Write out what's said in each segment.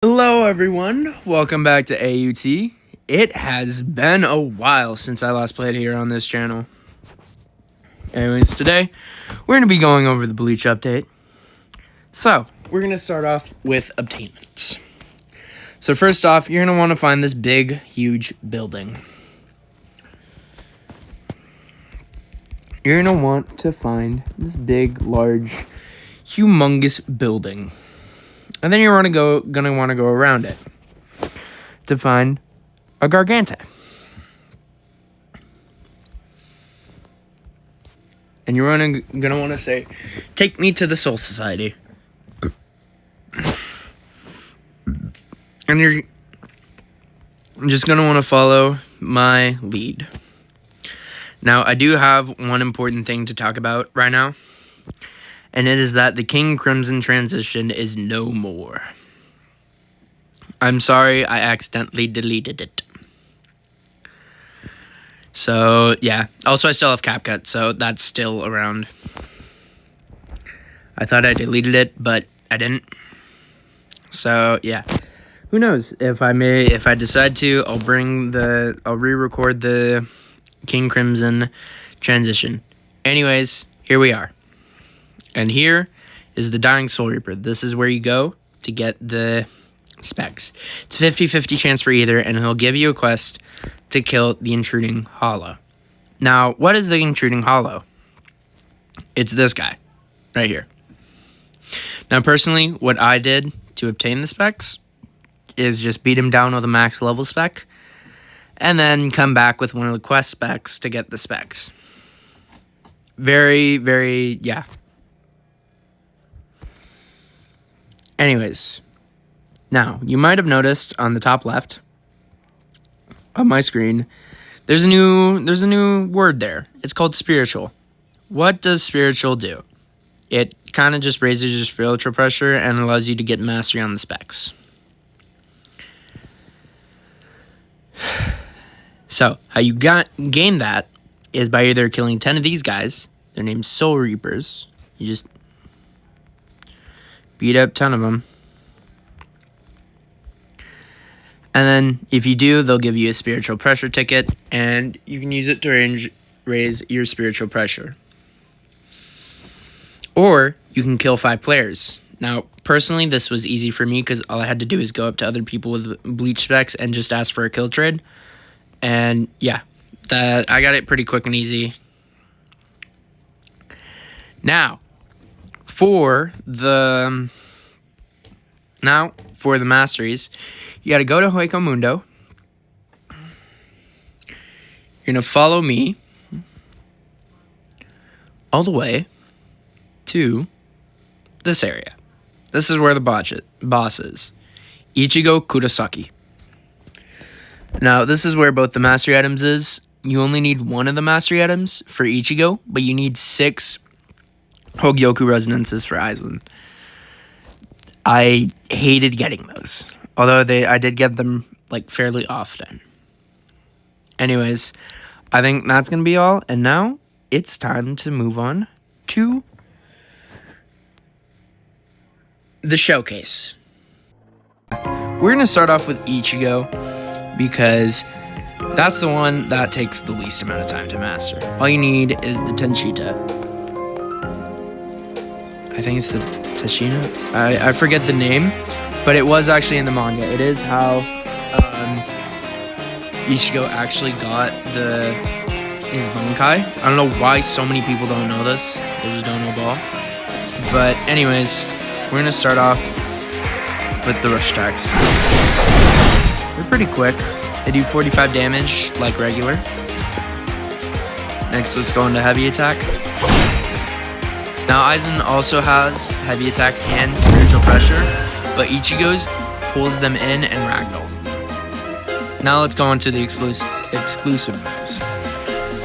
Hello everyone, welcome back to AUT. It has been a while since I last played here on this channel. Anyways, today we're going to be going over the Bleach update. So, we're going to start off with obtainments. So first off, you're going to want to find this big, huge building. You're going to want to find this big, large, humongous building. And then you're gonna want to go around it to find a Garganta. And you're gonna want to say, "Take me to the Soul Society." And you're just gonna want to follow my lead. Now, I do have one important thing to talk about right now. And it is that the King Crimson transition is no more. I'm sorry, I accidentally deleted it. So, yeah. Also, I still have CapCut, so that's still around. I thought I deleted it, but I didn't. So, yeah. Who knows? If I decide to, I'll re-record the King Crimson transition. Anyways, here we are. And here is the Dying Soul Reaper. This is where you go to get the specs. It's 50-50 chance for either, and he'll give you a quest to kill the Intruding Hollow. Now, what is the Intruding Hollow? It's this guy, right here. Now, personally, what I did to obtain the specs is just beat him down with a max level spec, and then come back with one of the quest specs to get the specs. Very, yeah. Anyways, now, you might have noticed on the top left of my screen, there's a new word there. It's called spiritual. What does spiritual do? It kind of just raises your spiritual pressure and allows you to get mastery on the specs. So, how you gain that is by either killing 10 of these guys. They're named Soul Reapers. You just beat up 10 of them. And then, if you do, they'll give you a spiritual pressure ticket, and you can use it to raise your spiritual pressure. Or, you can kill 5 players. Now, personally, this was easy for me, because all I had to do is go up to other people with Bleach specs and just ask for a kill trade. And, yeah, I got it pretty quick and easy. Now, for the masteries, you got to go to Hueco Mundo. You're going to follow me all the way to this area. This is where the boss is. Ichigo Kurosaki. Now, this is where both the mastery items is. You only need one of the mastery items for Ichigo, but you need 6 Hogyoku resonances for Aizen. I hated getting those, although I did get them like fairly often. Anyways, I think that's gonna be all, and now it's time to move on to the showcase. We're gonna start off with Ichigo because that's the one that takes the least amount of time to master. All you need is the Tenshita. I think it's the Tashina. I forget the name, but it was actually in the manga. It is how Ichigo actually got his Bankai. I don't know why so many people don't know this. They just don't know ball. But anyways, we're gonna start off with the rush attacks. They're pretty quick. They do 45 damage like regular. Next, let's go into heavy attack. Now, Aizen also has heavy attack and spiritual pressure, but Ichigo's pulls them in and ragdolls them. Now, let's go on to the exclusive moves.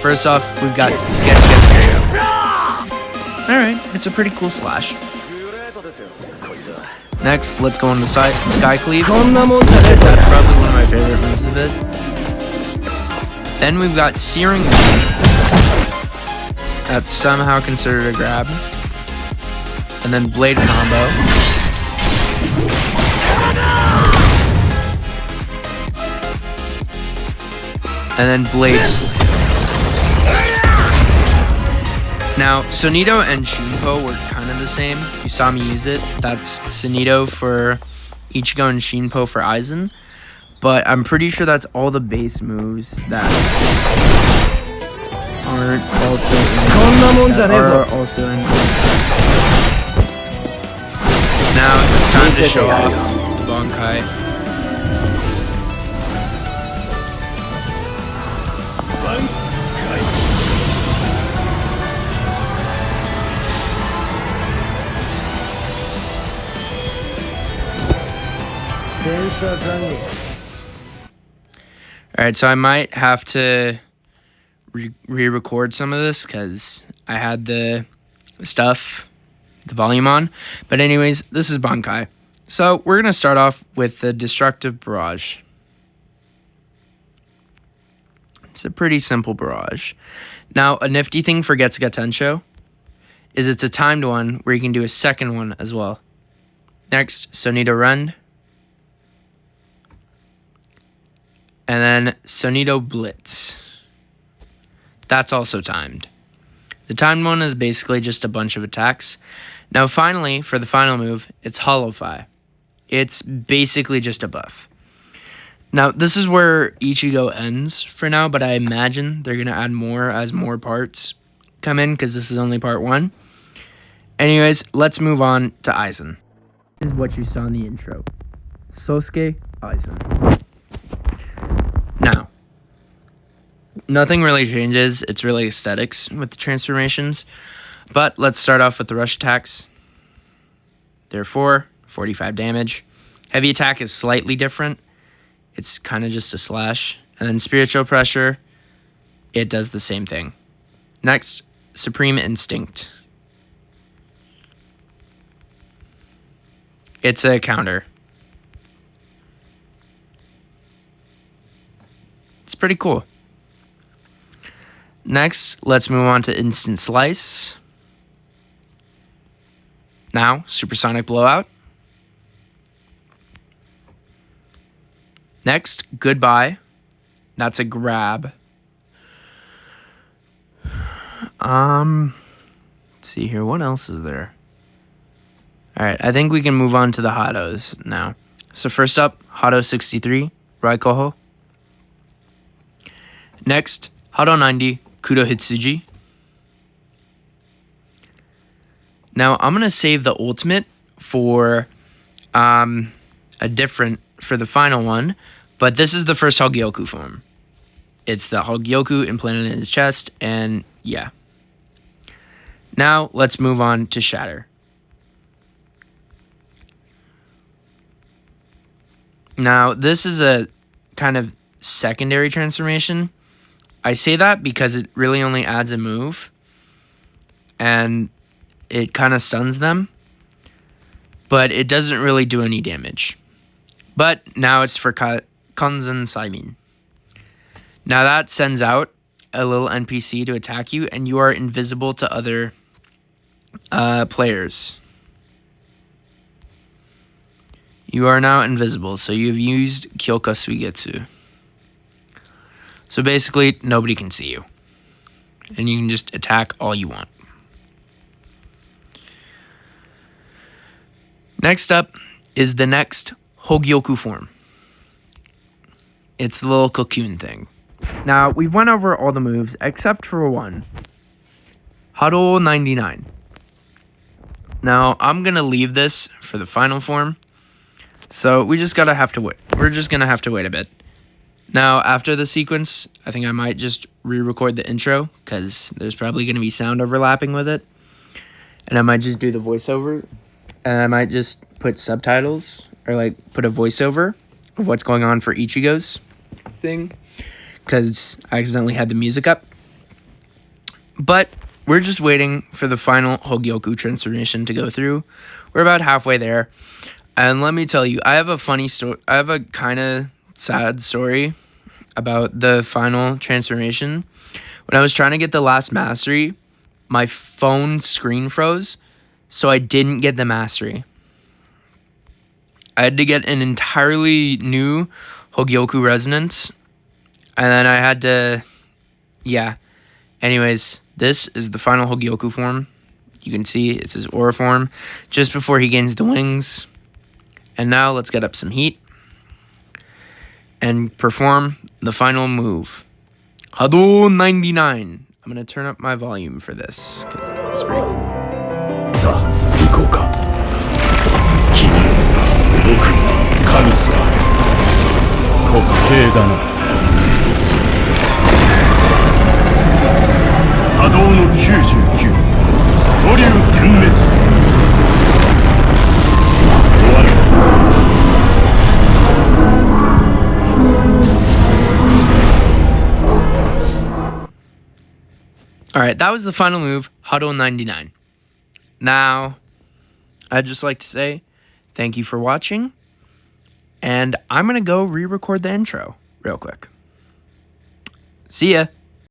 First off, we've got Get. Alright, it's a pretty cool slash. Next, let's go on to Sky Cleave. That's probably one of my favorite moves of it. Then we've got Searing Wind. That's somehow considered a grab. And then Blade Combo. and then Blade Slam. Now, Sonido and Shinpo were kind of the same. You saw me use it. That's Sonido for Ichigo and Shinpo for Aizen. But I'm pretty sure that's all the base moves that aren't also in. Now it's time to show off Bankai. Alright, so I might have to re-record some of this because I had the stuff, the volume on. But anyways, this is Bankai. So we're going to start off with the Destructive Barrage. It's a pretty simple barrage. Now, a nifty thing for Getsuga Tensho is it's a timed one where you can do a second one as well. Next, Sonido Rend. And then Sonido Blitz. That's also timed. The timed one is basically just a bunch of attacks. Now finally, for the final move, it's Hollow-Fi. It's basically just a buff. Now this is where Ichigo ends for now, but I imagine they're going to add more as more parts come in because this is only part 1. Anyways, let's move on to Aizen. This is what you saw in the intro. Sosuke Aizen. Now, nothing really changes. It's really aesthetics with the transformations. But let's start off with the rush attacks. Therefore, 45 damage. Heavy attack is slightly different. It's kind of just a slash. And then spiritual pressure, it does the same thing. Next, Supreme Instinct. It's a counter. It's pretty cool. Next, let's move on to Instant Slice. Now, Supersonic Blowout. Next, Goodbye. That's a grab. Let's see here. What else is there? Alright, I think we can move on to the Hados now. So first up, Hado 63, Raikoho. Next, Hado 90, Kudo Hitsuji. Now, I'm going to save the ultimate for for the final one, but this is the first Hogyoku form. It's the Hogyoku implanted in his chest, and yeah. Now, let's move on to Shatter. Now, this is a kind of secondary transformation. I say that because it really only adds a move, and it kind of stuns them, but it doesn't really do any damage. But now it's for Kanzen Saimin. Now that sends out a little NPC to attack you, and you are invisible to other players. You are now invisible, so you've used Kyoka Suigetsu. So basically, nobody can see you. And you can just attack all you want. Next up is the next Hogyoku form. It's the little cocoon thing. Now, we've went over all the moves except for one. Hado 99. Now, I'm going to leave this for the final form. So we just have to wait. We're just going to have to wait a bit. Now, after the sequence, I think I might just re-record the intro because there's probably going to be sound overlapping with it. And I might just do the voiceover. And I might just put subtitles or like put a voiceover of what's going on for Ichigo's thing because I accidentally had the music up. But we're just waiting for the final Hogyoku transformation to go through. We're about halfway there. And let me tell you, I have a funny story. I have a kind of sad story about the final transformation. When I was trying to get the last mastery, my phone screen froze, so I didn't get the mastery. I had to get an entirely new Hogyoku resonance And then I had to, yeah. Anyways, this is the final Hogyoku form. You can see it's his aura form just before he gains the wings. And now let's get up some heat and perform the final move. Hado 99. I'm going to turn up my volume for this because it's pretty cool. さあ、行こうか。君、僕、神さ。滑稽だな。波動の99。五竜点滅。終わる。Alright, that was the final move, Huddle 99. Now, I'd just like to say thank you for watching, and I'm going to go re-record the intro real quick. See ya!